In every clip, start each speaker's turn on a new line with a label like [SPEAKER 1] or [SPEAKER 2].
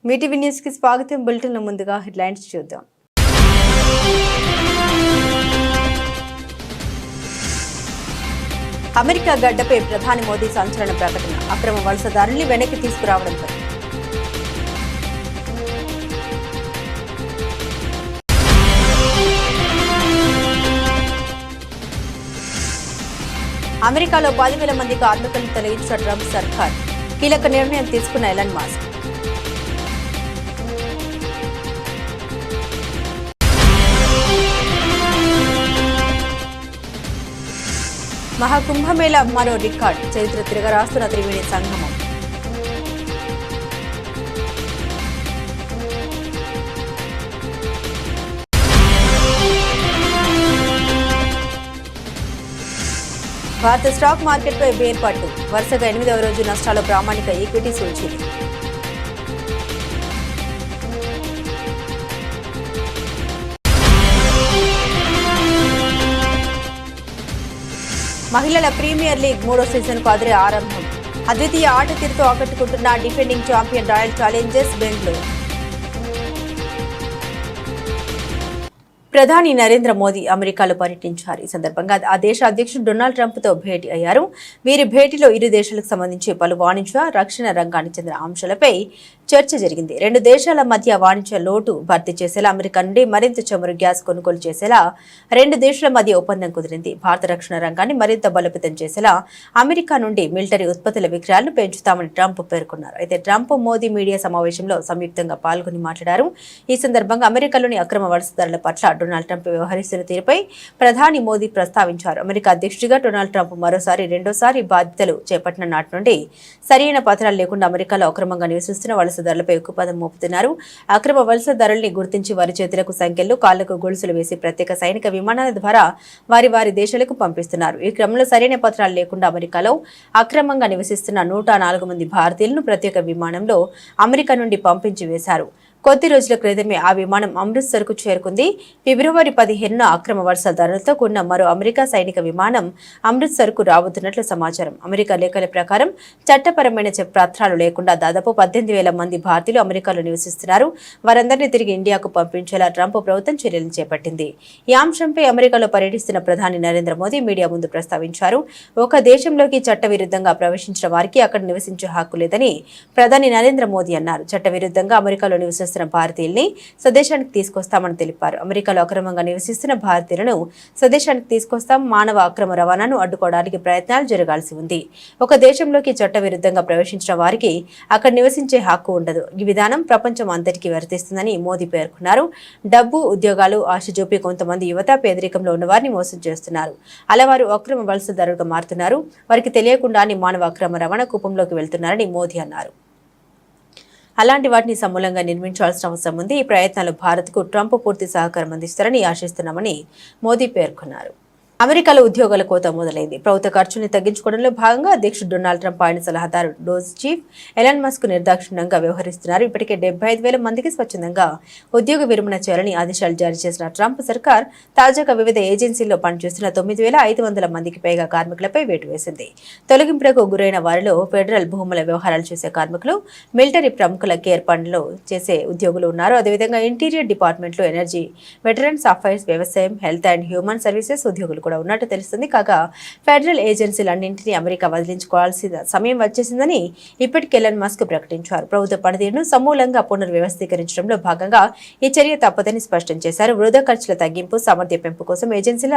[SPEAKER 1] Mee TV news కి స్వాగతం. Bulletin లో ముందుగా హెడ్లైన్స్ చూద్దాం. అమెరికా గడ్డపై ప్రధాని మోదీ సంచలన ప్రకటన. అక్రమ వలసదారుల్ని వెనక్కి తీసుకురావడంపై అమెరికాలో 10,000 మంది కార్మికులను తొలగించిన ట్రంప్ సర్కార్ కీలక నిర్ణయం తీసుకున్న ఎలన్ మస్క్. మహాకుంభమేళా మరో రికార్డ్, చరిత్ర తిరగరాస్తున్న త్రివేణి సంగమం. భారత స్టాక్ మార్కెట్పై బేర్పాటు, వరుసగా 8వ రోజు నష్టాలు. ప్రామాణిక ఈక్విటీ సూచీలు. మహిళల ప్రీమియర్ లీగ్ 3వ సీజన్కు అదిరే ఆరంభం. అద్వితీయ ఆట తీరుతో ఆకట్టుకుంటున్న defending champion royal challengers Bengaluru. ప్రధాని నరేంద్ర మోదీ అమెరికాలో పర్యటించారు. ఈ సందర్భంగా ఆ దేశ అధ్యక్షుడు డొనాల్డ్ ట్రంప్ తో భేటీ అయ్యారు. వీరి భేటీలో ఇరు దేశాలకు సంబంధించి పలు వాణిజ్య, రక్షణ రంగానికి చెందిన అంశాలపై చర్చ జరిగింది. రెండు దేశాల మధ్య వాణిజ్య లోటు భర్తీ చేసేలా, అమెరికా నుండి మరింత చమురు గ్యాస్ కొనుగోలు చేసేలా రెండు దేశాల మధ్య ఒప్పందం కుదిరింది. భారత రక్షణ రంగాన్ని మరింత బలోపేతం చేసేలా అమెరికా నుండి మిలిటరీ ఉత్పత్తుల విక్రయాలను పెంచుతామని ట్రంప్ పేర్కొన్నారు. అయితే ట్రంప్ మోదీ మీడియా సమావేశంలో సంయుక్తంగా పాల్గొని మాట్లాడారు. ఈ సందర్భంగా అమెరికాలోని అక్రమ వలసదారుల పట్ల డొనాల్డ్ ట్రంప్ వ్యవహరిస్తున్న తీరుపై ప్రధాని మోదీ ప్రస్తావించారు. అమెరికా అధ్యక్షుడిగా డొనాల్డ్ ట్రంప్ రెండోసారి బాధ్యతలు చేపట్టిన నాటి నుండి సరైన పత్రాలు లేకుండా అమెరికాలో అక్రమంగా నివసిస్తున్న వలసదారులపై ఉక్కుపాదం మోపుతున్నారు. అక్రమ వలసదారుల్ని గుర్తించి వారి చేతులకు సంఖ్యలు, కాళ్లకు గొలుసులు వేసి ప్రత్యేక సైనిక విమానాల ద్వారా వారి దేశాలకు పంపిస్తున్నారు. ఈ క్రమంలో సరైన పత్రాలు లేకుండా అమెరికాలో అక్రమంగా నివసిస్తున్న 104 మంది భారతీయులను ప్రత్యేక విమానంలో అమెరికా నుండి పంపించి వేశారు. కొద్ది రోజుల క్రితమే ఆ విమానం అమృత్సర్కు చేరుకుంది. ఫిబ్రవరి 15న అక్రమ వలసదారులతో కూడిన మరో అమెరికా సైనిక విమానం అమృత్సర్కు రాబోతున్నట్లు సమాచారం. అమెరికా లేఖల ప్రకారం చట్టపరమైన పత్రాలు లేకుండా దాదాపు 18,000 మంది భారతీయులు అమెరికాలో నివసిస్తున్నారు. వారందరినీ తిరిగి ఇండియాకు పంపించేలా ట్రంప్ ప్రభుత్వం చర్యలు చేపట్టింది. ఈ అంశంపై అమెరికాలో పర్యటిస్తున్న ప్రధాని నరేంద్ర మోదీ మీడియా ముందు ప్రస్తావించారు. ఒక దేశంలోకి చట్టవిరుద్ధంగా ప్రవేశించిన వారికి అక్కడ నివసించే హక్కు లేదని ప్రధాని నరేంద్ర మోదీ అన్నారు. చట్టవిరుద్ధంగా అమెరికాలో నివసిస్తున్న భారతీయుల్ని స్వదేశానికి తీసుకొస్తామని తెలిపారు. అమెరికాలో అక్రమంగా నివసిస్తున్న భారతీయులను స్వదేశానికి తీసుకొస్తాం. మానవ అక్రమ రవాణాను అడ్డుకోవడానికి ప్రయత్నాలు జరగాల్సి ఉంది. ఒక దేశంలోకి చట్టవిరుద్ధంగా ప్రవేశించిన వారికి అక్కడ నివసించే హక్కు ఉండదు. ఈ విధానం ప్రపంచం అంతటికీ వర్తిస్తుందని మోదీ పేర్కొన్నారు. డబ్బు, ఉద్యోగాలు ఆశ చూపి కొంతమంది యువత పేదరికంలో ఉన్న వారిని మోసం చేస్తున్నారు. అలా వారు అక్రమ వలసదారులుగా మారుతున్నారు. వారికి తెలియకుండానే మానవ అక్రమ రవాణా కూపంలోకి వెళ్తున్నారని మోదీ అన్నారు. అలాంటి వాటిని సమూలంగా నిర్మించాల్సిన అవసరం ఉంది. ఈ ప్రయత్నాలు భారత్కు ట్రంప్ పూర్తి సహకారం అందిస్తారని ఆశిస్తున్నామని మోదీ పేర్కొన్నారు. అమెరికాలో ఉద్యోగాల కోత మొదలైంది. ప్రభుత్వ ఖర్చుని తగ్గించుకోవడంలో భాగంగా అధ్యక్షుడు డొనాల్డ్ ట్రంప్, ఆయన సలహాదారు డోజ్ చీఫ్ ఎలన్ మస్క్ నిర్దాక్షిణ్యంగా వ్యవహరిస్తున్నారు. ఇప్పటికే 75,000 మందికి స్వచ్ఛందంగా ఉద్యోగ విరమణ చేయాలని ఆదేశాలు జారీ చేసిన ట్రంప్ సర్కార్ తాజాగా వివిధ ఏజెన్సీల్లో పనిచేస్తున్న 9,500 మందికి పైగా కార్మికులపై వేటు వేసింది. తొలగింపులకు గురైన వారిలో ఫెడరల్ భూముల వ్యవహారాలు చేసే కార్మికులు, మిలిటరీ ప్రముఖుల కేర్ ఫండ్లో చేసే ఉద్యోగులు ఉన్నారు. అదేవిధంగా ఇంటీరియర్ డిపార్ట్మెంట్లో, ఎనర్జీ, వెటరన్స్ అఫైర్స్, వ్యవసాయం, హెల్త్ అండ్ హ్యూమన్ సర్వీసెస్ ఉద్యోగులు ఉన్నట్టు తెలుస్తుంది. కాగా ఫెడరల్ ఏజెన్సీలన్నింటినీ అమెరికా వదిలించుకోవాల్సిన సమయం వచ్చేసిందని ఇప్పటికే ఎలన్ మస్క్ ప్రకటించారు. ప్రభుత్వ పనితీరును సమూలంగా పునర్వ్యవస్థీకరించడంలో భాగంగా ఈ చర్య తప్పదని స్పష్టం చేశారు. వృధా ఖర్చుల తగ్గింపు, సామర్థ్య పెంపు కోసం ఏజెన్సీల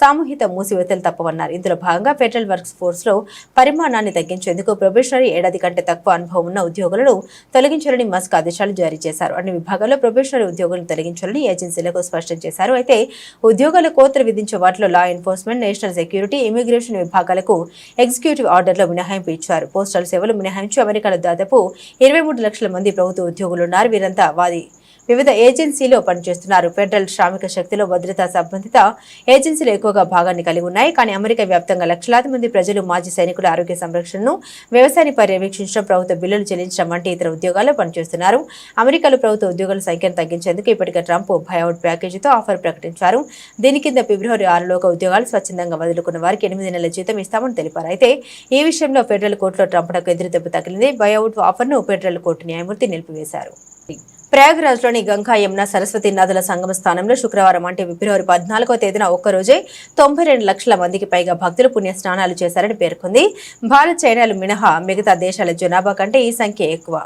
[SPEAKER 1] సామూహిక మూసివేతలు తప్పవన్నారు. ఇందులో భాగంగా ఫెడరల్ వర్క్స్ ఫోర్స్ లో పరిమాణాన్ని తగ్గించేందుకు ప్రొబేషనరీ, ఏడాది కంటే తక్కువ అనుభవం ఉన్న ఉద్యోగులను తొలగించాలని మస్క్ ఆదేశాలు జారీ చేశారు. అన్ని విభాగాల్లో ప్రొబేషనరీ ఉద్యోగులను తొలగించాలని ఏజెన్సీలకు స్పష్టం చేశారు. అయితే ఉద్యోగాల కోతలు విధించే వాటిలో law enforcement, national security, immigration విభాగాలకు ఎగ్జిక్యూటివ్ ఆర్డర్లో మినహాయింపు ఇచ్చారు. పోస్టల్ సేవలు మినహాయించి అమెరికాలో దాదాపు 23 లక్షల మంది ప్రభుత్వ ఉద్యోగులున్నారు. వీరంతా వివిధ ఏజెన్సీలో పనిచేస్తున్నారు. ఫెడరల్ శ్రామిక శక్తిలో భద్రతా సంబంధిత ఏజెన్సీలు ఎక్కువగా భాగాన్ని కలిగి ఉన్నాయి. కానీ అమెరికా వ్యాప్తంగా లక్షలాది మంది ప్రజలు మాజీ సైనికుల ఆరోగ్య సంరక్షణను, వ్యవసాయాన్ని పర్యవేక్షించడం, ప్రభుత్వ బిల్లులు చెల్లించడం వంటి ఇతర ఉద్యోగాల్లో పనిచేస్తున్నారు. అమెరికాలో ప్రభుత్వ ఉద్యోగుల సంఖ్యను తగ్గించేందుకు ఇప్పటికే ట్రంప్ బయౌట్ ప్యాకేజీతో ఆఫర్ ప్రకటించారు. దీని కింద ఫిబ్రవరి 6లోగా ఉద్యోగాలు స్వచ్ఛందంగా వదులుకున్న వారికి 8 నెలల జీతం ఇస్తామని తెలిపారు. అయితే ఈ విషయంలో ఫెడరల్ కోర్టులో ట్రంప్కు ఎదురుదెబ్బ తగిలింది. బయౌట్ ఆఫర్ను ఫెడరల్ కోర్టు న్యాయమూర్తి నిలిపివేశారు. ప్రయాగ్రాజ్లోని గంగా, యమున, సరస్వతి నదుల సంగమ స్థానంలో శుక్రవారం అంటే ఫిబ్రవరి 14వ తేదీన ఒక్కరోజే 92 లక్షల మందికి పైగా భక్తులు పుణ్య స్నానాలు చేశారని పేర్కొంది. భారత్, చైనాలు మినహా మిగతా దేశాల జనాభా కంటే ఈ సంఖ్య ఎక్కువ.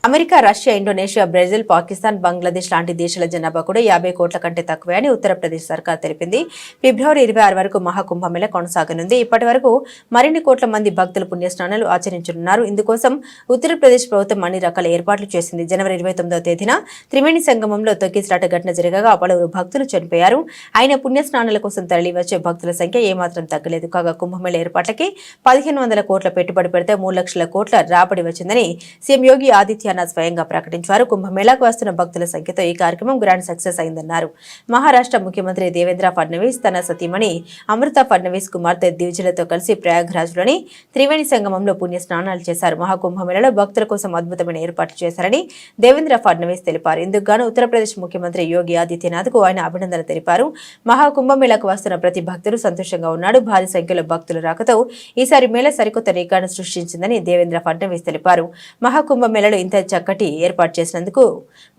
[SPEAKER 1] America, Russia, Indonesia, Brazil, Pakistan, Bangladesh లాంటి దేశాల జనాభా కూడా 50 కోట్ల కంటే తక్కువే అని ఉత్తరప్రదేశ్ సర్కార్ తెలిపింది. ఫిబ్రవరి 26 వరకు మహాకుంభమేళ కొనసాగనుంది. ఇప్పటి వరకు మరిన్ని కోట్ల మంది భక్తులు పుణ్యస్నానాలు ఆచరించనున్నారు. ఇందుకోసం ఉత్తరప్రదేశ్ ప్రభుత్వం అన్ని రకాల ఏర్పాట్లు చేసింది. జనవరి 29వ తేదీన త్రివేణి సంగమంలో తొక్కిసలాట ఘటన జరగగా పలువురు భక్తులు చనిపోయారు. ఆయన పుణ్యస్నానాల కోసం తరలివచ్చే భక్తుల సంఖ్య ఏమాత్రం తగ్గలేదు. కాగా కుంభమేళ ఏర్పాట్లకి 1500 కోట్ల పెట్టుబడి పెడితే 3 లక్షల కోట్ల రాబడి వచ్చిందని సీఎం యోగి ఆదిత్యనాథ్ స్వయంగా ప్రకటించారు. కుంభమేళాకు వస్తున్న భక్తుల సంఖ్యతో ఈ కార్యక్రమం గ్రాండ్ సక్సెస్ అయిందన్నారు. మహారాష్ట్ర ముఖ్యమంత్రి దేవేంద్ర ఫడ్నవీస్ తన సతీమణి అమృత ఫడ్నవీస్ కుమార్తె దివిజలతో కలిసి ప్రయాగ్రాజ్లోని త్రివేణి సంగమంలో పుణ్య స్నానాలు చేశారు. మహాకుంభమేళలో భక్తుల కోసం అద్భుతమైన ఏర్పాట్లు చేశారని దేవేంద్ర ఫడ్నవీస్ తెలిపారు. ఇందుకు గాను ఉత్తరప్రదేశ్ ముఖ్యమంత్రి యోగి ఆదిత్యనాథ్కు ఆయన అభినందనలు తెలిపారు. మహాకుంభమేళాకు వస్తున్న ప్రతి భక్తుడు సంతోషంగా ఉన్నాడు. భారీ సంఖ్యలో భక్తుల రాకతో ఈసారి మేళ సరికొత్త రికార్డు సృష్టించిందని దేవేంద్ర ఫడ్నవీస్ తెలిపారు. మహాకుంభమేళలో ఇంత చక్కటి ఏర్పాటు చేసినందుకు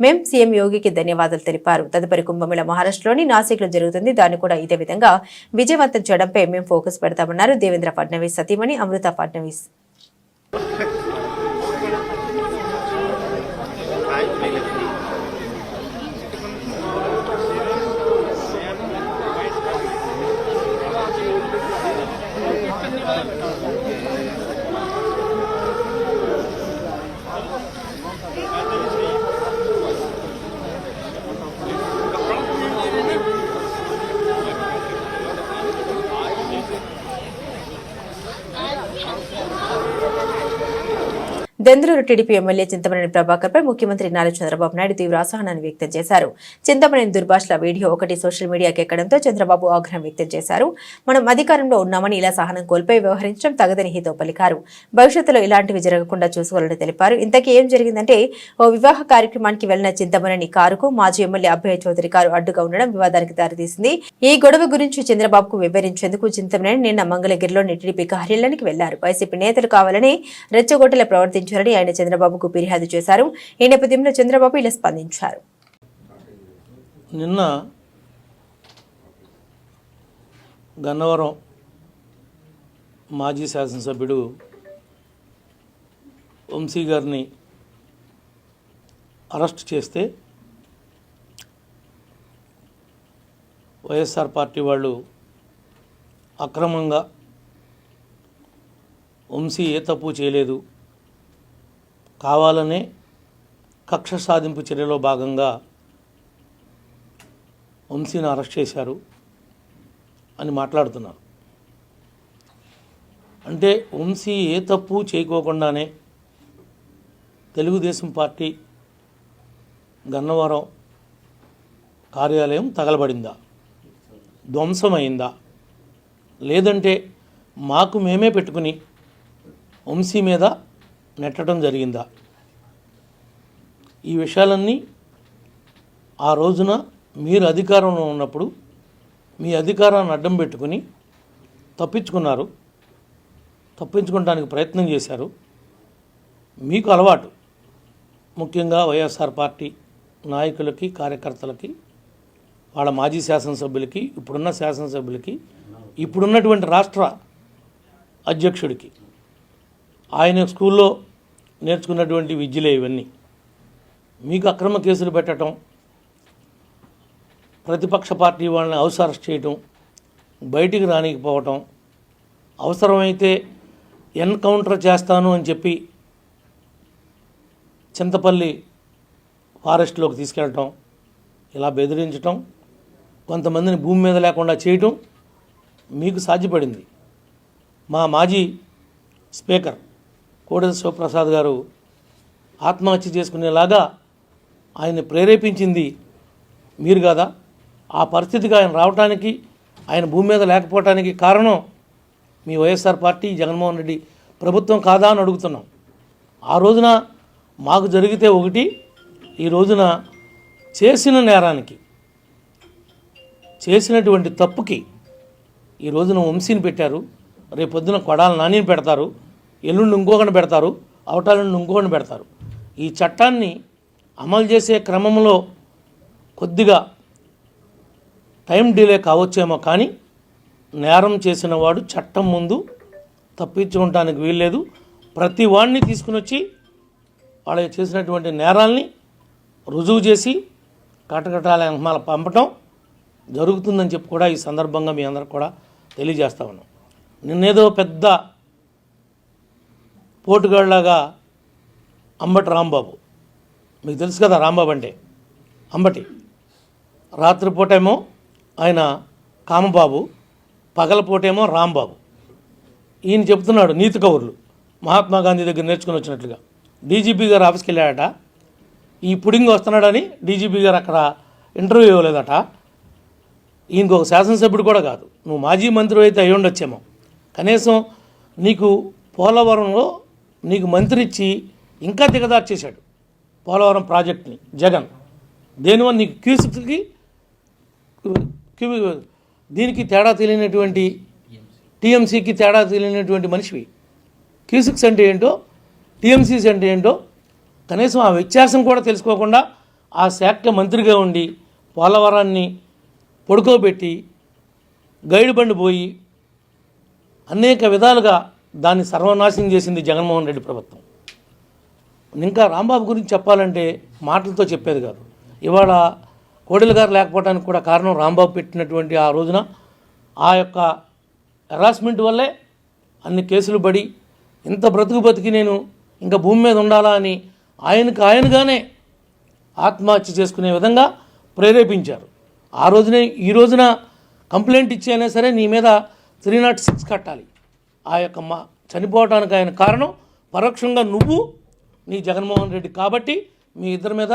[SPEAKER 1] మేం సీఎం యోగికి ధన్యవాదాలు తెలిపారు. తదుపరి కుంభమేళ మహారాష్ట్రలోని నాసిక్లో జరుగుతుంది. దాన్ని కూడా ఇదే విధంగా విజయవంతం చేయడంపై మేం ఫోకస్ పెడతామన్నారు దేవేంద్ర ఫడ్నవీస్ సతీమణి అమృత ఫడ్నవీస్. దెందులూరు టీడీపీ ఎమ్మెల్యే చింతమనేని ప్రభాకర్పై ముఖ్యమంత్రి నారా చంద్రబాబు నాయుడు తీవ్ర అసహనాన్ని వ్యక్తం చేశారు. చింతమనేని దుర్భాషల వీడియో ఒకటి సోషల్ మీడియాకి ఎక్కడంతో చంద్రబాబు ఆగ్రహం వ్యక్తం చేశారు. మనం అధికారంలో ఉన్నామని ఇలా సహనం కోల్పోయి వ్యవహరించడం తగదని హితో పలికారు. భవిష్యత్తులో ఇలాంటివి జరగకుండా చూసుకోవాలని తెలిపారు. ఇంతకీ ఏం జరిగిందంటే ఓ వివాహ కార్యక్రమానికి వెళ్లిన చింతమనేని కారుకు మాజీ ఎమ్మెల్యే అభయ చౌదరి కారు అడ్డుగా ఉండడం వివాదానికి దారితీసింది. ఈ గొడవ గురించి చంద్రబాబుకు వివరించేందుకు చింతమనేని నిన్న మంగళగిరిలోని టీడీపీ కార్యాలయానికి వెళ్లారు. వైసీపీ నేతలు కావాలని రెచ్చగొట్టేలా ప్రవర్తించారు. ఆయన చంద్రబాబుకు ఫిర్యాదు చేశారు. ఈ నేపథ్యంలో చంద్రబాబు ఇలా స్పందించారు.
[SPEAKER 2] నిన్న గన్నవరం మాజీ శాసనసభ్యుడు వంశీ గారిని అరెస్ట్ చేస్తే వైఎస్ఆర్ పార్టీ వాళ్ళు అక్రమంగా వంశీ ఏ తప్పు చేయలేదు, కావాలనే కక్ష సాధింపు చర్యలో భాగంగా వంశీని అరెస్ట్ చేశారు అని మాట్లాడుతున్నారు. అంటే వంశీ ఏ తప్పు చేయకోకుండానే తెలుగుదేశం పార్టీ గన్నవరం కార్యాలయం తగలబడిందా, ధ్వంసమైందా, లేదంటే మాకు మేమే పెట్టుకుని వంశీ మీద నెట్టడం జరిగిందా? ఈ విషయాలన్నీ ఆ రోజున మీరు అధికారంలో ఉన్నప్పుడు మీ అధికారాన్ని అడ్డం పెట్టుకుని తప్పించుకున్నారు, తప్పించుకోవడానికి ప్రయత్నం చేశారు. మీకు అలవాటు, ముఖ్యంగా వైఎస్ఆర్ పార్టీ నాయకులకి, కార్యకర్తలకి, వాళ్ళ మాజీ శాసనసభ్యులకి, ఇప్పుడున్న శాసనసభ్యులకి, ఇప్పుడున్నటువంటి రాష్ట్ర అధ్యక్షుడికి ఆయన స్కూల్లో నేర్చుకున్నటువంటి విద్యలే ఇవన్నీ. మీకు అక్రమ కేసులు పెట్టడం, ప్రతిపక్ష పార్టీ వాళ్ళని హౌస్ అరెస్ట్ చేయటం, బయటికి రానికపోవటం, అవసరమైతే ఎన్కౌంటర్ చేస్తాను అని చెప్పి చింతపల్లి ఫారెస్ట్లోకి తీసుకెళ్ళటం, ఇలా బెదిరించటం, కొంతమందిని భూమి మీద లేకుండా చేయటం మీకు సాధ్యపడింది. మా మాజీ స్పీకర్ కోడెల శివప్రసాద్ గారు ఆత్మహత్య చేసుకునేలాగా ఆయన్ని ప్రేరేపించింది మీరు కదా? ఆ పరిస్థితికి ఆయన రావడానికి, ఆయన భూమి మీద లేకపోవడానికి కారణం మీ వైఎస్ఆర్ పార్టీ, జగన్మోహన్ రెడ్డి ప్రభుత్వం కాదా అని అడుగుతున్నాం. ఆ రోజున మాకు జరిగితే ఒకటి, ఈ రోజున చేసిన నేరానికి, చేసినటువంటి తప్పుకి ఈ రోజున వంశీని పెట్టారు, రేపొద్దున కొడాల నానిని పెడతారు, ఎల్లుండి ఇంకొకరిని పెడతారు, అవటాలను ఇంకొకరిని పెడతారు. ఈ చట్టాన్ని అమలు చేసే క్రమంలో కొద్దిగా టైం డిలే కావచ్చేమో, కానీ నేరం చేసిన వాడు చట్టం ముందు తప్పించుకోవటానికి వీల్లేదు. ప్రతి వాడిని తీసుకుని వచ్చి వాళ్ళు చేసినటువంటి నేరాల్ని రుజువు చేసి కటకటాల మళ్ళీ పంపటం జరుగుతుందని చెప్పి కూడా ఈ సందర్భంగా మీ అందరికి కూడా తెలియజేస్తా ఉన్నాం. నిన్నేదో పెద్ద పోటుగాళ్ళలాగా అంబటి రాంబాబు, మీకు తెలుసు కదా రాంబాబు అంటే అంబటి, రాత్రిపూటేమో ఆయన కామబాబు, పగలపూటేమో రాంబాబు. ఈయన చెప్తున్నాడు నీతి కౌరులు మహాత్మా గాంధీ దగ్గర నేర్చుకుని వచ్చినట్లుగా. డీజీపీ గారు ఆఫీస్కి వెళ్ళాడట, ఈ పుడింగ్ వస్తున్నాడని డీజీపీ గారు అక్కడ ఇంటర్వ్యూ ఇవ్వలేదట. ఈయనకు ఒక శాసనసభ్యుడు కూడా కాదు, నువ్వు మాజీ మంత్రి అయితే అయి ఉండొచ్చేమో. కనీసం నీకు పోలవరంలో నీకు మంత్రి ఇచ్చి ఇంకా దిగదారు చేశాడు పోలవరం ప్రాజెక్ట్ని జగన్. దేనివల్ల నీకు క్యూసిక్కి దీనికి తేడా తెలియనటువంటి, టీఎంసీకి తేడా తెలియనటువంటి మనిషివి. క్యూసిక్స్ అంటే ఏంటో, టీఎంసీస్ అంటే ఏంటో కనీసం ఆ వ్యత్యాసం కూడా తెలుసుకోకుండా ఆ శాఖ మంత్రిగా ఉండి పోలవరాన్ని పడుకోబెట్టి గైడ్ బండి పోయి అనేక విధాలుగా దాన్ని సర్వనాశనం చేసింది జగన్మోహన్ రెడ్డి ప్రభుత్వం. ఇంకా రాంబాబు గురించి చెప్పాలంటే మాటలతో చెప్పేది కాదు. ఇవాళ కోడెల గారు లేకపోవడానికి కూడా కారణం రాంబాబు పెట్టినటువంటి ఆ రోజున ఆ యొక్క హెరాస్మెంట్ వల్లే అన్ని కేసులు పడి ఇంత బతికి నేను ఇంకా భూమి మీద ఉండాలా అని ఆయనగానే ఆత్మహత్య చేసుకునే విధంగా ప్రేరేపించారు. ఆ రోజునే ఈ రోజున కంప్లైంట్ ఇచ్చి అయినా సరే నీ మీద 306 కట్టాలి. ఆ యొక్క చనిపోవడానికి ఆయన కారణం పరోక్షంగా నువ్వు, నీ జగన్మోహన్ రెడ్డి. కాబట్టి మీ ఇద్దరి మీద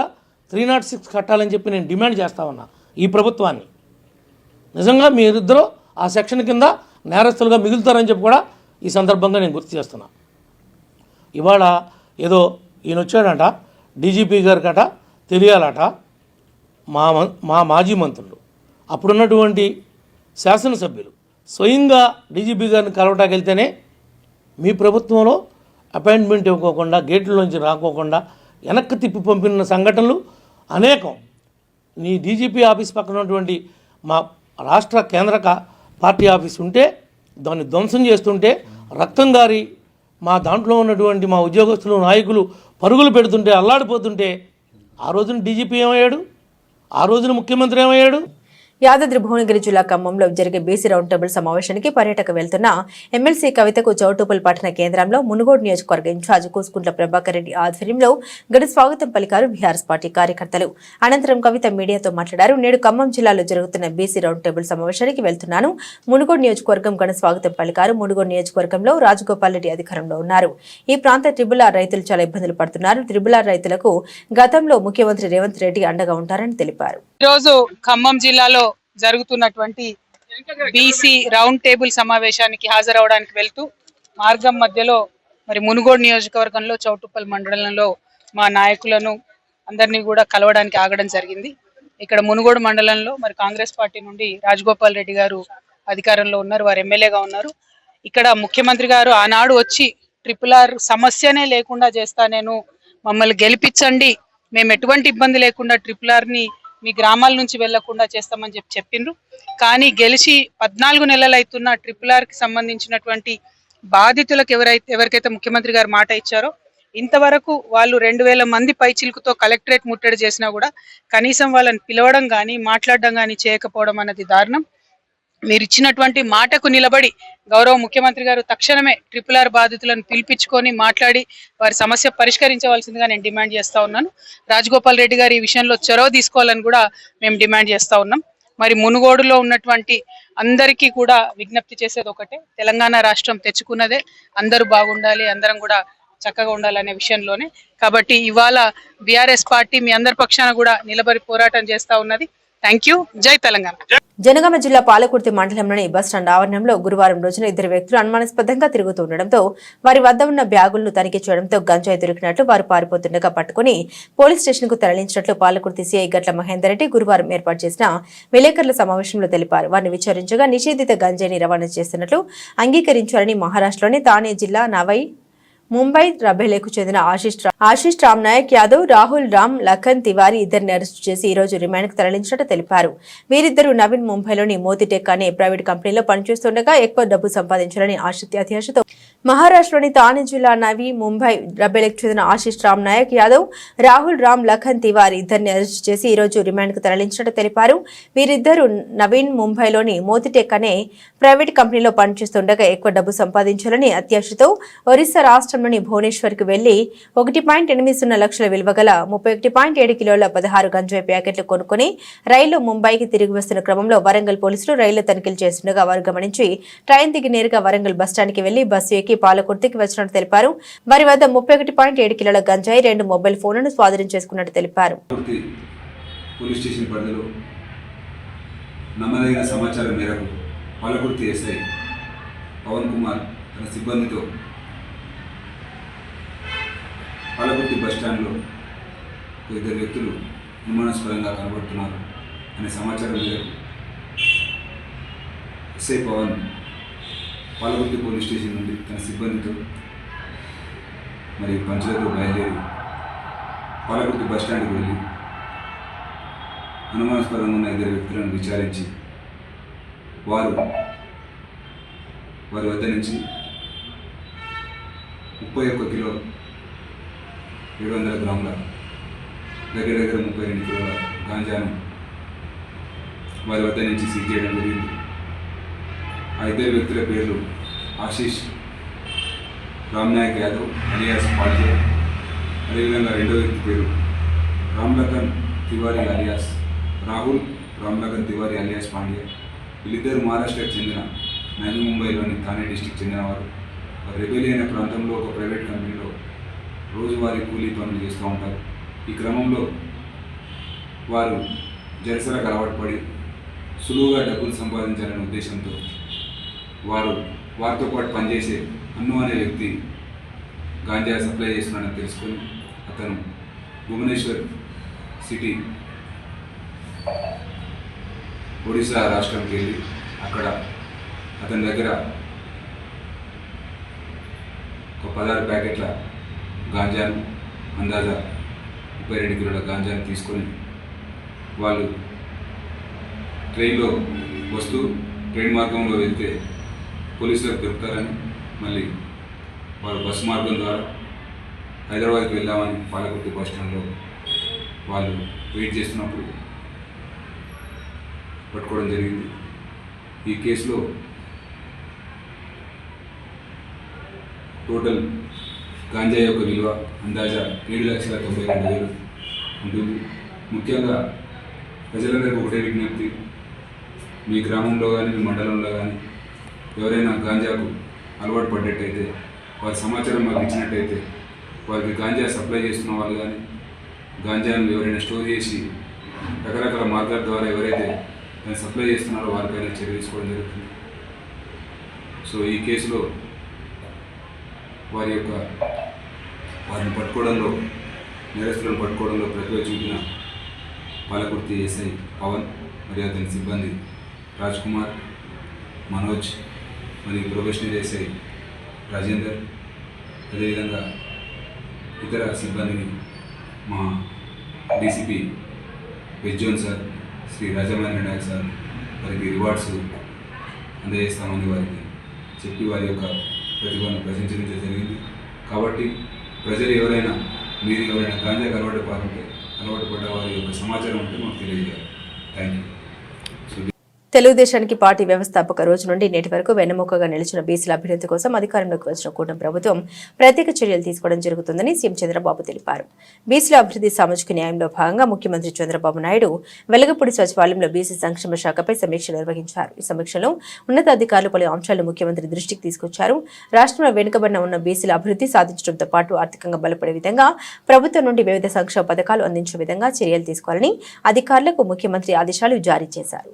[SPEAKER 2] 306 కట్టాలని చెప్పి నేను డిమాండ్ చేస్తా ఉన్నా ఈ ప్రభుత్వాన్ని. నిజంగా మీరిద్దరూ ఆ సెక్షన్ కింద నేరస్తులుగా మిగులుతారని చెప్పి కూడా ఈ సందర్భంగా నేను గుర్తు చేస్తున్నా. ఇవాళ ఏదో ఈయన వచ్చాడంట, డీజీపీ గారికట తెలియాలట మా మాజీ మంత్రులు, అప్పుడున్నటువంటి శాసనసభ్యులు స్వయంగా డీజీపీ గారిని కలవటానికి వెళ్తేనే మీ ప్రభుత్వంలో అపాయింట్మెంట్ ఇవ్వకోకుండా, గేట్లలోంచి రాకోకుండా వెనక్కి తిప్పి పంపిన సంఘటనలు అనేకం. నీ డీజీపీ ఆఫీస్ పక్కన ఉన్నటువంటి మా రాష్ట్ర కేంద్ర పార్టీ ఆఫీస్ ఉంటే దాన్ని ధ్వంసం చేస్తుంటే రక్తం గారి మా దాంట్లో ఉన్నటువంటి మా ఉద్యోగస్తులు, నాయకులు పరుగులు పెడుతుంటే, అల్లాడిపోతుంటే ఆ రోజున డీజీపీ ఏమయ్యాడు? ఆ రోజున ముఖ్యమంత్రి ఏమయ్యాడు?
[SPEAKER 1] యాదాద్రి భువనగిరి జిల్లా ఖమ్మంలో జరిగే బీసీ రౌండ్ టేబుల్ సమావేశానికి పర్యటక వెళ్తున్న ఎమ్మెల్సీ కవితకు చౌటుప్పల్ పట్టణ కేంద్రంలో మునుగోడు నియోజకవర్గ ఇన్ఛార్జ్ కూసుకుంట్ల ప్రభాకర్ రెడ్డి ఆధ్వర్యంలో ఘన స్వాగతం పలికారు బీఆర్ఎస్ పార్టీ కార్యకర్తలు. అనంతరం కవిత మీడియాతో మాట్లాడారు. నేడు ఖమ్మం జిల్లాలో జరుగుతున్న బీసీ రౌండ్ టేబుల్ సమావేశానికి వెళ్తున్నాను. మునుగోడు నియోజకవర్గం ఘన స్వాగతం పలికారు. మునుగోడు నియోజకవర్గంలో రాజగోపాల్ రెడ్డి అధికారంలో ఉన్నారు. ఈ ప్రాంత ట్రిబుల్ ఆర్ రైతులు చాలా ఇబ్బందులు పడుతున్నారు. ట్రిబుల్ ఆర్ రైతులకు గతంలో ముఖ్యమంత్రి రేవంత్ రెడ్డి అండగా ఉంటారని తెలిపారు.
[SPEAKER 3] ఈరోజు ఖమ్మం జిల్లాలో జరుగుతున్నటువంటి బీసీ రౌండ్ టేబుల్ సమావేశానికి హాజరవడానికి వెళ్తూ మార్గం మధ్యలో మరి మునుగోడు నియోజకవర్గంలో చౌటుప్పల్ మండలంలో మా నాయకులను అందరినీ కూడా కలవడానికి ఆగడం జరిగింది. ఇక్కడ మునుగోడు మండలంలో మరి కాంగ్రెస్ పార్టీ నుండి రాజగోపాల్ రెడ్డి గారు అధికారంలో ఉన్నారు, వారు ఎమ్మెల్యేగా ఉన్నారు. ఇక్కడ ముఖ్యమంత్రి గారు ఆనాడు వచ్చి ట్రిపుల్ ఆర్ సమస్యనే లేకుండా చేస్తా, నేను మమ్మల్ని గెలిపించండి, మేము ఎటువంటి ఇబ్బంది లేకుండా ట్రిపుల్ ఆర్ ని మీ గ్రామాల నుంచి వెళ్లకుండా చేస్తామని చెప్పిండ్రు. కానీ గెలిచి 14 నెలలు అవుతున్న ట్రిపుల్ ఆర్ కి సంబంధించినటువంటి బాధితులకు ఎవరికైతే ముఖ్యమంత్రి గారు మాట ఇచ్చారో ఇంతవరకు వాళ్ళు 2000 మంది పైచిలుకుతో కలెక్టరేట్ ముట్టడి చేసినా కూడా కనీసం వాళ్ళని పిలవడం కానీ మాట్లాడడం కానీ చేయకపోవడం అన్నది దారుణం. మీరు ఇచ్చినటువంటి మాటకు నిలబడి గౌరవ ముఖ్యమంత్రి గారు తక్షణమే ట్రిపుల్ ఆర్ బాధితులను పిలిపించుకొని మాట్లాడి వారి సమస్య పరిష్కరించవలసిందిగా నేను డిమాండ్ చేస్తా ఉన్నాను. రాజగోపాల్ రెడ్డి గారు ఈ విషయంలో చొరవ తీసుకోవాలని కూడా మేము డిమాండ్ చేస్తా ఉన్నాం. మరి మునుగోడులో ఉన్నటువంటి అందరికీ కూడా విజ్ఞప్తి చేసేది ఒకటే, తెలంగాణ రాష్ట్రం తెచ్చుకున్నదే, అందరూ బాగుండాలి, అందరం కూడా చక్కగా ఉండాలనే విషయంలోనే. కాబట్టి ఇవాళ బీఆర్ఎస్ పార్టీ మీ అందరి పక్షాన కూడా నిలబడి పోరాటం చేస్తా ఉన్నది. Thank you. జై తెలంగాణ.
[SPEAKER 1] జనగామ జిల్లా పాలకుర్తి మండలంలోని బస్టాండ్ ఆవరణంలో గురువారం రోజున ఇద్దరు వ్యక్తులు అనుమానాస్పదంగా తిరుగుతూ ఉండడంతో వారి వద్ద ఉన్న బ్యాగులను తనిఖీ చేయడంతో గంజాయి దొరికినట్లు వారు పారిపోతుండగా పట్టుకుని పోలీస్ స్టేషన్ కు తరలించినట్లు పాలకుర్తి సీఐ గట్ల మహేందర్ రెడ్డి గురువారం ఏర్పాటు చేసిన విలేకరుల సమావేశంలో తెలిపారు. వారిని విచారించగా నిషేధిత గంజాయిని రవాణా చేస్తున్నట్లు అంగీకరించారని మహారాష్ట్రలోని తానే జిల్లా నవై ముంబై రబేలేకు చెందిన ఆశిష్ రామ్ నాయక్ యాదవ్, రాహుల్ రామ్, లఖన్ తివారీ ఇద్దరిని అరెస్టు చేసి ఈ రోజు రిమాండ్ కు తరలించినట్టు తెలిపారు. వీరిద్దరూ నవీన్ ముంబైలోని మోతిటెక్ అనే ప్రైవేట్ కంపెనీలో పనిచేస్తుండగా ఎక్కువ డబ్బు సంపాదించాలని అత్యాశతో మహారాష్ట్రలోని తానే జిల్లా నవీ ముంబై రబేలేకు చెందిన ఆశిష్ రామ్ నాయక్ యాదవ్, రాహుల్ రామ్, లఖన్ తివారీ ఇద్దరిని అరెస్టు చేసి ఈ రోజు రిమాండ్ కు తరలించినట్టు తెలిపారు. వీరిద్దరూ నవీన్ ముంబైలోని మోతిటెక్ అనే ప్రైవేట్ కంపెనీలో పనిచేస్తుండగా ఎక్కువ డబ్బు సంపాదించాలని అత్యాశతో ఒరిస్సా రాష్ట్రంలోని భువనేశ్వర్ కు వెళ్లి 1.80 లక్షల విలువ గల 31.7 కిలోల 16 గంజాయి ప్యాకెట్లు కొనుక్కుని రైలు ముంబైకి తిరిగి వస్తున్న క్రమంలో వరంగల్ పోలీసులు రైలు తనిఖీలు చేస్తుండగా వారు గమనించి ట్రైన్ దిగి నేరుగా వరంగల్ బస్టాండ్కి వెళ్లి బస్సు ఎక్కి పాలకుర్తికి వచ్చినట్టు తెలిపారు. వారి వద్ద 31.7 కిలోల గంజాయి, 2 మొబైల్ ఫోన్లను స్వాధీనం చేసుకున్నట్టు తెలిపారు.
[SPEAKER 4] పోలీస్ స్టేషన్ పరిధిలో నమ్మదగిన సమాచారం మేరకు పాలకుర్తి ఎస్ఐ పవన్ కుమార్ తన సిబ్బందితో పాలకుర్తి బస్టాండ్లో ఇద్దరు వ్యక్తులు అనుమానాస్పదంగా కనబడుతున్నారు అనే సమాచారం మేరకు SI Pawan Palakurthi police station నుండి తన సిబ్బందితో మరియు పంచులతో బయలుదేరి పాలకుర్తి బస్టాండ్కి వెళ్ళి అనుమానాస్పదంగా ఉన్న ఇద్దరు వ్యక్తులను విచారించి వారి వద్ద నుంచి 31 కిలో 700 గ్రాముల దగ్గర 32 కిలోల గాంజాను వారి వద్ద నుంచి సీజ్ చేయడం జరిగింది. ఆ ఇద్దరు వ్యక్తుల పేర్లు ఆశిష్ రామ్ నాయక్ యాదవ్ అలియాస్ పాండ్య, అదేవిధంగా రెండో వ్యక్తి పేరు రామ్లఖన్ తివారీ అలియాస్ రాహుల్, రామ్లఖన్ తివారీ అలియాస్ పాండ్య. వీళ్ళిద్దరు మహారాష్ట్రకు చెందిన నవీ ముంబైలోని థానే డిస్టిక్ చెందినవారు. రెబెలి అనే ప్రాంతంలో ఒక ప్రైవేట్ కంపెనీలో రోజువారీ కూలీ పనులు చేస్తూ ఉంటారు. ఈ క్రమంలో వారు జలసలకు అలవాటు పడి సులువుగా డబ్బులు సంపాదించాలనే ఉద్దేశంతో వారితో పాటు పనిచేసే అన్ను అనే వ్యక్తి గాంజా సప్లై చేస్తున్నాడని తెలుసుకొని అతను భువనేశ్వర్ సిటీ ఒడిశా రాష్ట్రంకి వెళ్ళి అక్కడ అతని దగ్గర ఒక 16 ప్యాకెట్ల గాంజాను, అందాజా 32 కిలోల గాంజాను తీసుకొని వాళ్ళు ట్రైన్లో వస్తూ ట్రైన్ మార్గంలో వెళ్తే పోలీసులకు దొరుకుతారని మళ్ళీ వారు బస్సు మార్గం ద్వారా హైదరాబాద్కి వెళ్ళామని పాలకుర్తి బస్ స్టాండ్లో వాళ్ళు వెయిట్ చేస్తున్నప్పుడు పట్టుకోవడం జరిగింది. ఈ కేసులో టోటల్ గాంజా యొక్క విలువ అందాజా 7,92,000 ఉంటుంది. ముఖ్యంగా ప్రజలందరికీ ఒకటే విజ్ఞప్తి, మీ గ్రామంలో కానీ మీ మండలంలో కానీ ఎవరైనా గాంజాకు అలవాటు పడ్డట్టయితే వారి సమాచారం మాకు ఇచ్చినట్టయితే వారికి గాంజా సప్లై చేస్తున్న వాళ్ళు కానీ గాంజాను ఎవరైనా స్టోర్ చేసి రకరకాల మార్గాల ద్వారా ఎవరైతే దాన్ని సప్లై చేస్తున్నారో వారిపైన చర్య తీసుకోవడం జరుగుతుంది. సో ఈ కేసులో వారిని పట్టుకోవడంలో, నేరస్తులను పట్టుకోవడంలో ప్రతిభ చూపిన పాలకుర్తి ఎస్ఐ పవన్ మరియు అతని సిబ్బంది రాజ్ కుమార్, మనోజ్ మరియు ప్రొఫెషనల్ ఎస్ఐ రాజేందర్, అదేవిధంగా ఇతర సిబ్బందిని మా DCP west zone sir Shri Rajamahendra Nayak sir వారికి రివార్డ్స్ అందజేస్తామని వారికి చెప్పి వారి యొక్క ప్రతిభను ప్రశంసించడం జరిగింది. కాబట్టి ప్రజలు ఎవరైనా గాంజాకు అలవాటు పడ్డ వారి యొక్క సమాచారం ఉంటే మాకు తెలియజేయాలి. Thank you.
[SPEAKER 1] తెలుగుదేశానికి పార్టీ వ్యవస్థాపక రోజు నుండి నేటి వరకు వెన్నెముకగా నిలిచిన బీసీల అభివృద్ధి కోసం అధికారంలోకి వచ్చిన కూటమి ప్రభుత్వం ప్రత్యేక చర్యలు తీసుకోవడం జరుగుతుందని సీఎం చంద్రబాబు తెలిపారు. బీసీల అభివృద్ధి సామాజిక న్యాయంలో భాగంగా ముఖ్యమంత్రి చంద్రబాబు నాయుడు వెలగపూడి సచివాలయంలో బీసీ సంక్షేమ శాఖపై సమీక్ష నిర్వహించారు. ఈ సమీక్షలో ఉన్నతాధికారులు పలు అంశాలను ముఖ్యమంత్రి దృష్టికి తీసుకొచ్చారు. రాష్ట్రంలో వెనుకబడిన ఉన్న బీసీల అభివృద్ధి సాధించడంతో పాటు ఆర్థికంగా బలపడే విధంగా ప్రభుత్వం నుండి వివిధ సంక్షేమ పథకాలు అందించే విధంగా చర్యలు తీసుకోవాలని అధికారులకు ముఖ్యమంత్రి ఆదేశాలు జారీ చేశారు.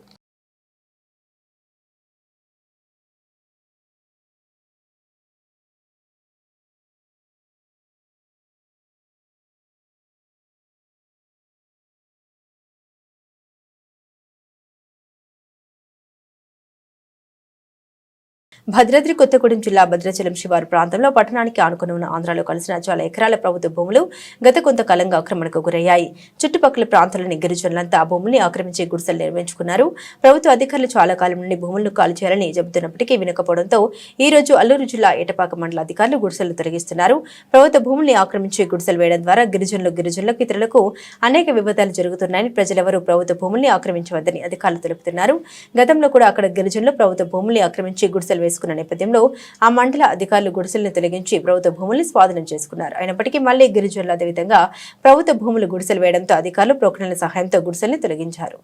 [SPEAKER 1] భద్రాద్రి కొత్తగూడెం జిల్లా భద్రాచలం శివారు ప్రాంతంలో పట్టణానికి ఆనుకుని ఉన్న ఆంధ్రాలో కలిసిన చాలా ఎకరాల ప్రభుత్వ భూములు గత కొంతకాలంగా ఆక్రమణకు గురయ్యాయి. చుట్టుపక్కల ప్రాంతాల్లోని గిరిజనులంతా ఆ భూముల్ని ఆక్రమించి గుడిసెలు నిర్మించుకున్నారు. ప్రభుత్వ అధికారులు చాలా కాలం నుండి భూములను ఖాళీ చేయాలని చెబుతున్నప్పటికీ వినకపోవడంతో ఈ రోజు అల్లూరు జిల్లా ఏటపాక మండల అధికారులు గుడిసెలు తొలగిస్తున్నారు. ప్రభుత్వ భూముల్ని ఆక్రమించి గుడిసెలు వేయడం ద్వారా గిరిజనులకు ఇతరులకు అనేక వివాదాలు జరుగుతున్నాయని ప్రజలెవరూ ప్రభుత్వ భూముల్ని ఆక్రమించవద్దని అధికారులు తెలుపుతున్నారు. గతంలో కూడా అక్కడ గిరిజనులు ప్రభుత్వ భూముల్ని ఆక్రమించి గుడిసెలు వేసుకున్న నేపథ్యంలో ఆ మండల అధికారులు గుడిసెలను తొలగించి ప్రభుత్వ భూముల్ని స్వాధీనం చేసుకున్నారు. అయినప్పటికీ మళ్లీ గిరిజనులు అదేవిధంగా ప్రభుత్వ భూములు గుడిసెలు వేయడంతో అధికారులు ప్రొక్లైన్ల సహాయంతో గుడిసెల్ని తొలగించారు.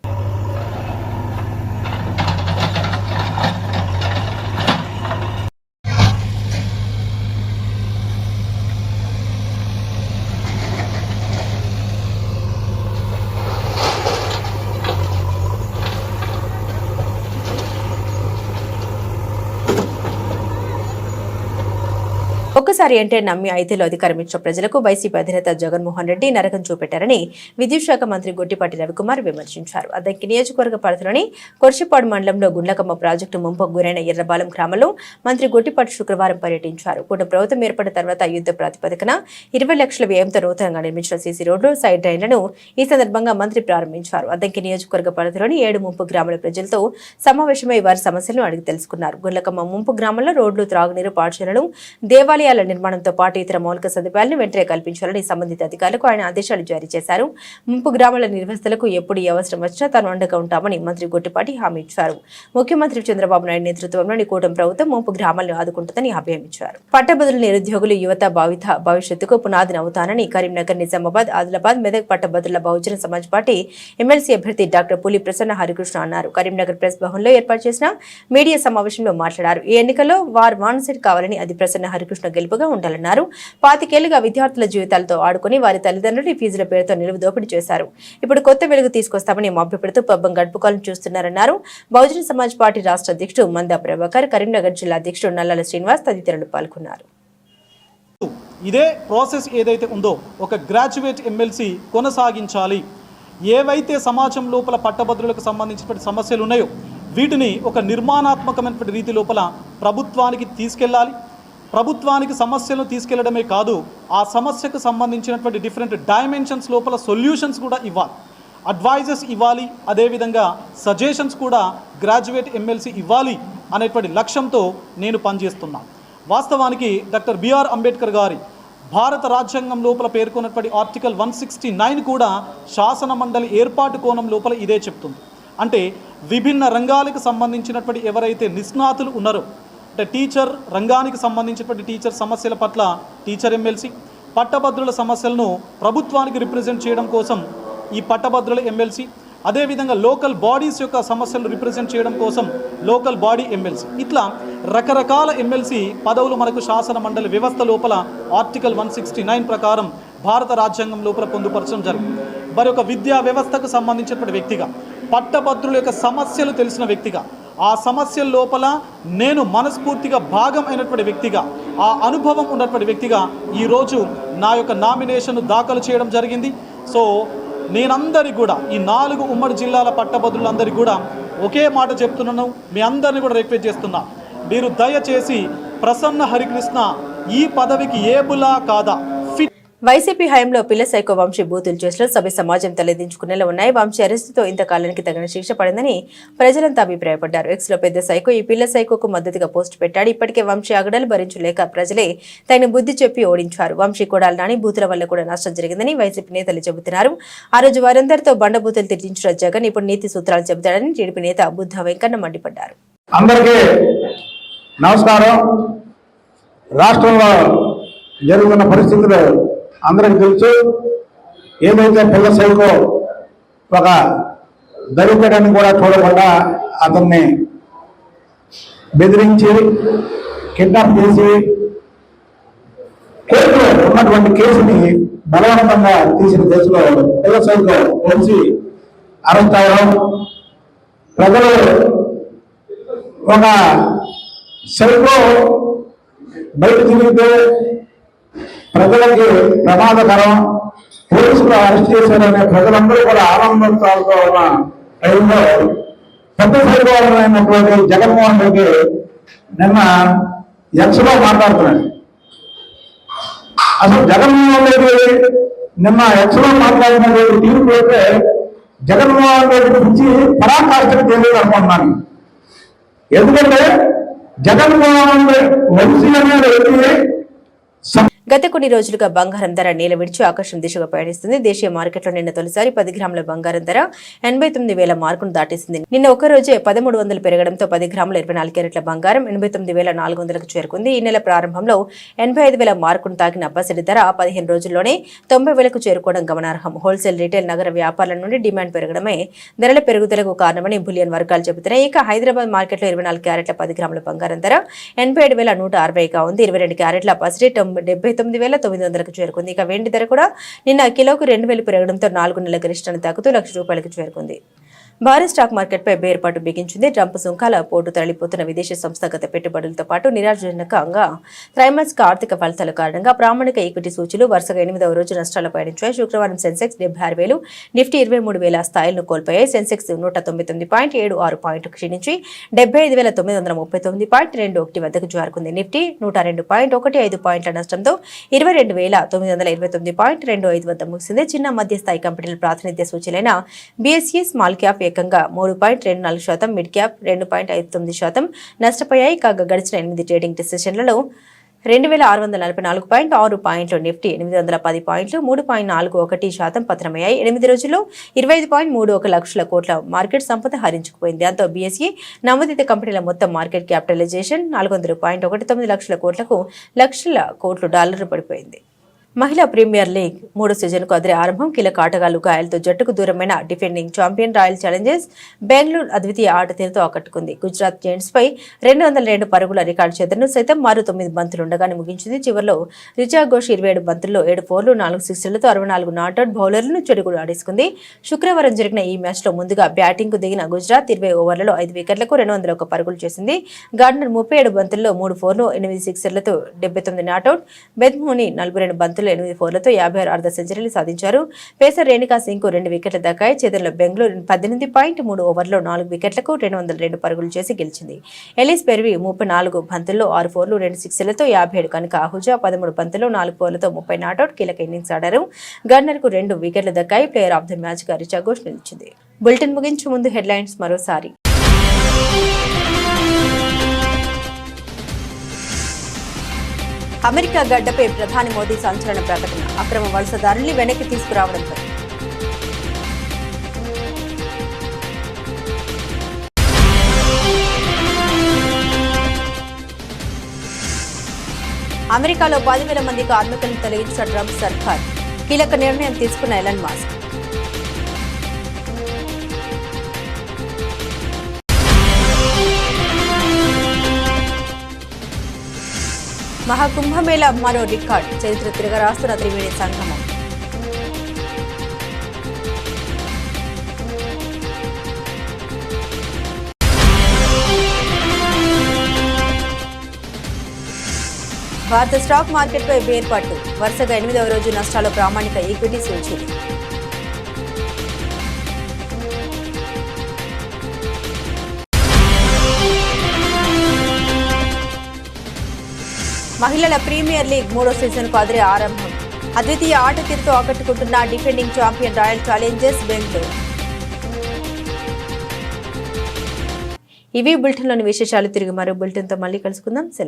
[SPEAKER 1] ఒక్కసారి అంటే నమ్మి ఐదేళ్లు అధికారం ఇచ్చిన ప్రజలకు వైసీపీ అధినేత జగన్మోహన్ రెడ్డి నరకం చూపెట్టారని విద్యుత్ శాఖ మంత్రి గొట్టిపాటి రవికుమార్ విమర్శించారు. అద్దంకి నియోజకవర్గ పరిధిలోని కొర్షిపాడు మండలంలో గుండ్లకమ్మ ప్రాజెక్టు ముంపుకు గురైన ఎర్రబాలెం గ్రామంలో మంత్రి గొట్టిపాటి శుక్రవారం పర్యటించారు. కూటమి ప్రభుత్వం ఏర్పడిన తర్వాత యుద్ధ ప్రాతిపదికన 20 లక్షల వ్యయంతో నూతనంగా నిర్మించిన సీసీ రోడ్లు, సైడ్ డ్రైన్లను ఈ సందర్భంగా మంత్రి ప్రారంభించారు. అద్దంకి నియోజకవర్గ పరిధిలోని 7 ముంపు గ్రామాల ప్రజలతో సమావేశమై వారి సమస్యలను అడిగి తెలుసుకున్నారు. గుండ్లకమ్మ ముంపు గ్రామంలో రోడ్లు, త్రాగునీరు, పాఠశాలలు, దేవాలయాల నిర్మాణంతో పాటు ఇతర మౌలిక సదుపాయాలను వెంటనే కల్పించాలని సంబంధిత అధికారులకు ఆయన ఆదేశాలు జారీ చేశారు. ముంపు గ్రామాల నిర్వాసితులకు ఎప్పుడు ఏ అవసరం వచ్చినా తాను అండగా ఉంటామని మంత్రి గొట్టిపాటి హామీ ఇచ్చారు. ముఖ్యమంత్రి చంద్రబాబు నాయుడు నేతృత్వంలోని కూటమి ప్రభుత్వం ముంపు గ్రామాలను ఆదుకుంటుందని హామీ ఇచ్చారు. పట్టభద్రుల నిరుద్యోగులు యువత భవిష్యత్తుకు పునాదిని అవుతానని కరీంనగర్, నిజామాబాద్, ఆదిలాబాద్, మెదక్ పట్టభద్రుల బహుజన సమాజ్ పార్టీ ఎమ్మెల్సీ అభ్యర్థి డాక్టర్ పులి ప్రసన్న హరికృష్ణ అన్నారు. కరీంనగర్ ప్రెస్ భవన్లో ఏర్పాటు చేసిన మీడియా సమావేశంలో మాట్లాడారు. ఈ ఎన్నికల్లో వారు మానసిట్ కావాలని, అది ప్రసన్న హరికృష్ణ గెలుపుగా ఉండాలన్నారు. 25 ఏళ్లుగా విద్యార్థుల జీవితాలతో ఆడుకుని వారి తల్లిదండ్రులు ఫీజుల పేరుతో నిలువు దోపిడీ చేశారు. ఇప్పుడు కొత్త వెలుగు తీసుకొస్తామని మభ్యపెడుతూ పబ్బం గడుపుకోవాలని చూస్తున్నారన్నారు. బహుజన సమాజ్ పార్టీ రాష్ట్ర అధ్యక్షుడు మందా ప్రభాకర్, కరీంనగర్ జిల్లా అధ్యక్షుడు నల్లాల శ్రీనివాస్ తదితరులు పాల్గొన్నారు.
[SPEAKER 5] ఇదే ప్రాసెస్ ఏదైతే ఉందో ఒక గ్రాడ్యుయేట్ ఎమ్మెల్సీ కొనసాగించాలి. ఏవైతే సమాజం లోపల పట్టభద్రులకు సంబంధించినటువంటి సమస్యలు ఉన్నాయో వీటిని ఒక నిర్మాణాత్మకమైనటువంటి రీతి లోపల ప్రభుత్వానికి తీసుకెళ్ళాలి. ప్రభుత్వానికి సమస్యలను తీసుకెళ్లడమే కాదు, ఆ సమస్యకు సంబంధించినటువంటి డిఫరెంట్ డైమెన్షన్స్ లోపల సొల్యూషన్స్ కూడా ఇవ్వాలి, అడ్వైజెస్ ఇవ్వాలి, అదేవిధంగా సజెషన్స్ కూడా గ్రాడ్యుయేట్ ఎమ్మెల్సీ ఇవ్వాలి అనేటువంటి లక్ష్యంతో నేను పనిచేస్తున్నాను. వాస్తవానికి డాక్టర్ బిఆర్ అంబేద్కర్ గారి భారత రాజ్యాంగం లోపల పేర్కొన్నటువంటి ఆర్టికల్ 169 కూడా శాసన మండలి ఏర్పాటు కోణం లోపల ఇదే చెప్తుంది. అంటే విభిన్న రంగాలకు సంబంధించినటువంటి ఎవరైతే నిష్ణాతులు ఉన్నారో, అంటే టీచర్ రంగానికి సంబంధించినటువంటి టీచర్ సమస్యల పట్ల టీచర్ ఎమ్మెల్సీ, పట్టభద్రుల సమస్యలను ప్రభుత్వానికి రిప్రజెంట్ చేయడం కోసం ఈ పట్టభద్రుల ఎమ్మెల్సీ, అదేవిధంగా లోకల్ బాడీస్ యొక్క సమస్యలను రిప్రజెంట్ చేయడం కోసం లోకల్ బాడీ ఎమ్మెల్సీ, ఇట్లా రకరకాల ఎమ్మెల్సీ పదవులు మనకు శాసన మండలి వ్యవస్థ లోపల ఆర్టికల్ 169 ప్రకారం భారత రాజ్యాంగం లోపల పొందుపరచడం జరిగింది. మరి ఒక విద్యా వ్యవస్థకు సంబంధించినటువంటి వ్యక్తిగా, పట్టభద్రుల యొక్క సమస్యలు తెలిసిన వ్యక్తిగా, ఆ సమస్యల లోపల నేను మనస్ఫూర్తిగా భాగం అయినటువంటి వ్యక్తిగా, ఆ అనుభవం ఉన్నటువంటి వ్యక్తిగా ఈరోజు నా యొక్క నామినేషన్ దాఖలు చేయడం జరిగింది. సో నేనందరికీ కూడా ఈ 4 ఉమ్మడి జిల్లాల పట్టభద్రులందరికీ కూడా ఒకే మాట చెప్తున్నాను, మీ అందరినీ కూడా రిక్వెస్ట్ చేస్తున్నా, మీరు దయచేసి ప్రసన్న హరికృష్ణ ఈ పదవికి ఏబులా కాదా,
[SPEAKER 1] వైసీపీ హయాంలో పిల్ల సైకో వంశీ బూతులు చేసిన సభ్య సమాజం తలెదించుకునేలా ఉన్నాయి. వంశీ అరెస్టుతో ఇంతకాలానికి తగిన శిక్ష పడిందని ప్రజలంతా అభిప్రాయపడ్డారు. ఎక్స్ లో పెద్ద సైకో ఈ పిల్ల సైకోకు మద్దతుగా పోస్టు పెట్టాడు. ఇప్పటికే వంశీ అగడలు భరించలేక ప్రజలే తగిన బుద్ధి చెప్పి ఓడించారు. వంశీ కొడాలి నాని బూతుల వల్ల కూడా నష్టం జరిగిందని వైసీపీ నేతలు చెబుతున్నారు. ఆ రోజు వారందరితో బండబూతులు తిట్టించిన జగన్ ఇప్పుడు నీతి సూత్రాలు చెబుతాడని టీడీపీ నేత బుద్ధ వెంకన్న మండిపడ్డారు.
[SPEAKER 6] అందరికీ నమస్కారం. రాష్ట్రంలో జరుగుతున్న పరిస్థితులు అందరికి తెలుసు. ఏదైతే పిల్ల సైకో ఒక దళితుడని కూడా చూడకుండా అతన్ని బెదిరించి కిడ్నాప్ చేసి కోర్టులో ఉన్నటువంటి కేసుని బలవంతంగా తీసిన కేసులో పిల్ల సైకో వచ్చి అరెస్ట్ అవ్వడం, ప్రజలు ఒక సైకో బయట తిరిగితే ప్రజలకి ప్రమాదకరం, పోలీసులు అరెస్ట్ చేశారనే ప్రజలందరూ కూడా ఆనందోత్సాహాలతో ఉన్న టైంలో పెద్ద సైకో అయినటువంటి జగన్మోహన్ రెడ్డి నిన్న ఎక్స్లో మాట్లాడుతున్నాడు. అసలు జగన్మోహన్ రెడ్డి నిన్న ఎక్స్లో మాట్లాడినటువంటి తీర్పు అయితే జగన్మోహన్ రెడ్డి గురించి పరాకాష్ఠకు తెలియదు అనుకుంటున్నాను. ఎందుకంటే జగన్మోహన్ రెడ్డి వంశీ అనే వ్యక్తి
[SPEAKER 1] గత కొన్ని రోజులుగా బంగారం ధర నేల విడిచి ఆకాశం దిశగా పయనిస్తుంది. దేశీయ మార్కెట్లో నిన్న తొలిసారి 10 గ్రాముల బంగారం ధర 89,000 మార్కును దాటేసింది. నిన్న ఒక్కరోజే 1300 పెరగడంతో 10 గ్రాముల 24 క్యారెట్ల బంగారం 89,400కు చేరుకుంది. ఈ నెల ప్రారంభంలో 85,000 మార్కును తాకిన బసిడి ధర 15 రోజుల్లోనే 90,000కు చేరుకోవడం గమనార్హం. హోల్సేల్, రిటైల్, నగర వ్యాపారాల నుండి డిమాండ్ పెరగడమే ధరల పెరుగుదలకు కారణమని బులియన్ వర్గాలు చెబుతున్నాయి. ఇక హైదరాబాద్ మార్కెట్లో 24 క్యారెట్ల 10 గ్రాముల బంగారం ధర 87,160గా ఉంది. 22 క్యారెట్ల బసిడి 79,900కు చేరుకుంది. ఇక వెండి ధర కూడా నిన్న కిలోకు 2,000 పెరగడంతో 4 నెలల గరిష్టాన్ని తాకుతూ ₹1,00,000కు చేరుకుంది. భారీ స్టాక్ మార్కెట్పై బేర్పాటు బిగించింది. ట్రంప్ సుంకాల పోటు తరలిపోతున్న విదేశీ సంస్థాగత పెట్టుబడులతో పాటు నిరాశజనకంగా త్రైమాసిక ఆర్థిక ఫలితాల కారణంగా ప్రామాణిక ఈక్విటీ సూచీలు వరుసగా 8వ రోజు నష్టాలు పయనించాయి. శుక్రవారం సెన్సెక్స్ 76,000, నిఫ్టీ 23,000 స్థాయిలను కోల్పోయాయి. సెన్సెక్స్ 199.76 పాయింట్లు క్షీణించి 75,939.21 వద్దకు జారుకుంది. నిఫ్టీ 102.15 పాయింట్ల నష్టంతో 22,929.25 వద్ద ముగిసింది. చిన్న మధ్య స్థాయి కంపెనీల ప్రాతినిధ్య సూచీలైన బీఎస్ఈ స్మాల్ క్యాప్ ఏకంగా 3.24%, మిడ్ క్యాప్ 2.59% నష్టపోయాయి. కాగా గడిచిన 8 ట్రేడింగ్ సెషన్లలో 2,644.6 పాయింట్లు, నిఫ్టీ 810 పాయింట్లు 3.41% పతనమయ్యాయి. 8 రోజుల్లో 25.31 లక్షల కోట్ల మార్కెట్ సంపద హరించుకుపోయింది. దాంతో బీఎస్ఈ నమోదిత కంపెనీల మొత్తం మార్కెట్ క్యాపిటలైజేషన్ 400.19 లక్షల కోట్లు డాలర్లు పడిపోయింది. మహిళా ప్రీమియర్ లీగ్ 3వ సీజన్కు అదిరే ఆరంభం. కీలక ఆటగాళ్లు గాయాలతో జట్టుకు దూరమైన defending champion royal challengers Bengaluru అద్వితీయ ఆట తీరుతో ఆకట్టుకుంది. గుజరాత్ జెయింట్స్ పై 202 పరుగుల రికార్డు చేతను సైతం మరో 9 బంతులు ఉండగానే ముగించింది. చివరిలో రిచా ఘోష్ 27 బంతుల్లో 7 ఫోర్లు 4 సిక్సర్లతో 64 నాట్అవుట్ బౌలర్లను చెడుగుడు ఆడేసుకుంది. శుక్రవారం జరిగిన ఈ మ్యాచ్లో ముందుగా బ్యాటింగ్కు దిగిన గుజరాత్ 20 ఓవర్లలో 5 వికెట్లకు 201 పరుగులు చేసింది. గార్డనర్ 37 బంతుల్లో 3 ఫోర్లు 8 సిక్సర్లతో 79 నాట్అవుట్, బెద్మోని 42 బంతుల్లో 8 ఫోర్లతో 56 అర్ధ సెంచరీలు సాధించారు. పేసర్ రేణుకా సింగ్ కు 2 వికెట్లు దక్కాయి. చేతుల్లో బెంగళూరు 18.3 ఓవర్లో 4 వికెట్లకు 202 పరుగులు చేసి గెలిచింది. ఎలిస్ పెర్వి 34 బంతుల్లో 6 ఫోర్లు 2 సిక్సర్లతో 57, కనుక ఆహుజా 13 బంతుల్లో 4 ఫోర్లతో 30 నాట్అవుట్ కీలక ఇన్నింగ్స్ ఆడారు. గవర్నర్ కు 2 వికెట్లు దక్కాయి. ప్లేయర్ ఆఫ్ ది మ్యాచ్ గా రిచా ఘోష్ నిలిచింది. బులెటిన్ ముగించే ముందు హెడ్లైన్స్ మరోసారి. అమెరికా గడ్డపై ప్రధాని మోదీ సంచలన ప్రకటన, అక్రమ వలసదారుల్ని వెనక్కి తీసుకురావడంపై. అమెరికాలో 10,000 మంది కార్మికులను తొలగించిన ట్రంప్ సర్కార్, కీలక నిర్ణయం తీసుకున్న ఎలన్ మస్క్. మహాకుంభమేళా మరో రికార్డ్, చరిత్ర తిరగరాస్తున్న త్రివేణి సంగమం. భారత స్టాక్ మార్కెట్పై బేర్పాటు, వరుసగా 8వ రోజు నష్టాలు ప్రామాణిక ఈక్విటీ సూచీలు. మహిళల ప్రీమియర్ లీగ్ 3వ సీజన్కు అదిరే ఆరంభం. అద్వితీయ ఆట తీరుతో ఆకట్టుకుంటున్న defending champion royal challengers Bengaluru. ఇవి బులెటిన్లోని విశేషాలు. తిరిగి మరో బులెటిన్తో మళ్ళీ కలుసుకుందాం. సెలవు.